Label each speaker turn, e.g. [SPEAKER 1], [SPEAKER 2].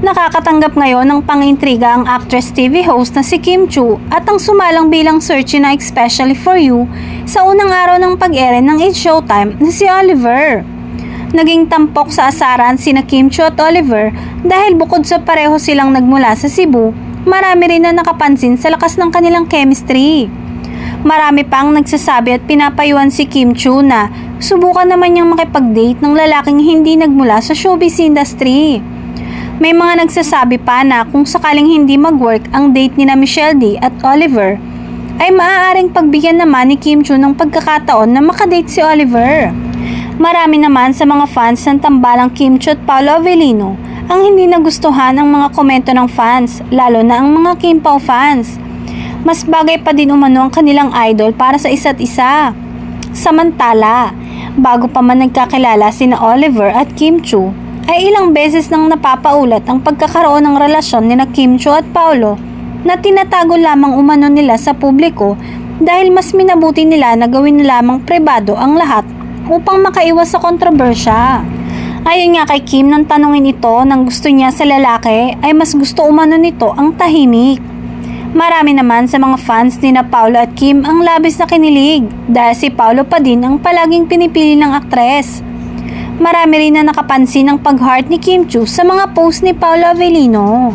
[SPEAKER 1] Nakakatanggap ngayon ng pangintriga ang actress TV host na si Kim Chiu at ang sumalang bilang searchy na Especially For You sa unang araw ng pag-ere ng It's Showtime na si Oliver. Naging tampok sa asaran sina Kim Chiu at Oliver dahil bukod sa pareho silang nagmula sa Cebu, marami rin na nakapansin sa lakas ng kanilang chemistry. Marami pang nagsasabi at pinapayuan si Kim Chiu na subukan naman niyang makipag-date ng lalaking hindi nagmula sa showbiz industry. May mga nagsasabi pa na kung sakaling hindi mag-work ang date ni na Michelle D at Oliver, ay maaaring pagbigyan naman ni Kim Chiu ng pagkakataon na makadate si Oliver. Marami naman sa mga fans ng tambalang Kim Chiu at Paolo Avellino ang hindi nagustuhan ang mga komento ng fans, lalo na ang mga Kim Pao fans. Mas bagay pa din umano ang kanilang idol para sa isa't isa. Samantala, bago pa man nagkakilala sina Oliver at Kim Chiu, ay ilang beses nang napapaulat ang pagkakaroon ng relasyon nina Kim Chiu at Paolo na tinatago lamang umano nila sa publiko dahil mas minabuti nila na gawin na lamang pribado ang lahat upang makaiwas sa kontrobersya. Ayon nga kay Kim nang tanungin ito ng gusto niya sa lalaki ay mas gusto umano nito ang tahimik. Marami naman sa mga fans ni na Paolo at Kim ang labis na kinilig dahil si Paolo pa din ang palaging pinipili ng aktres. Marami rin na nakapansin ang pag-heart ni Kim Chiu sa mga post ni Paolo Avellino.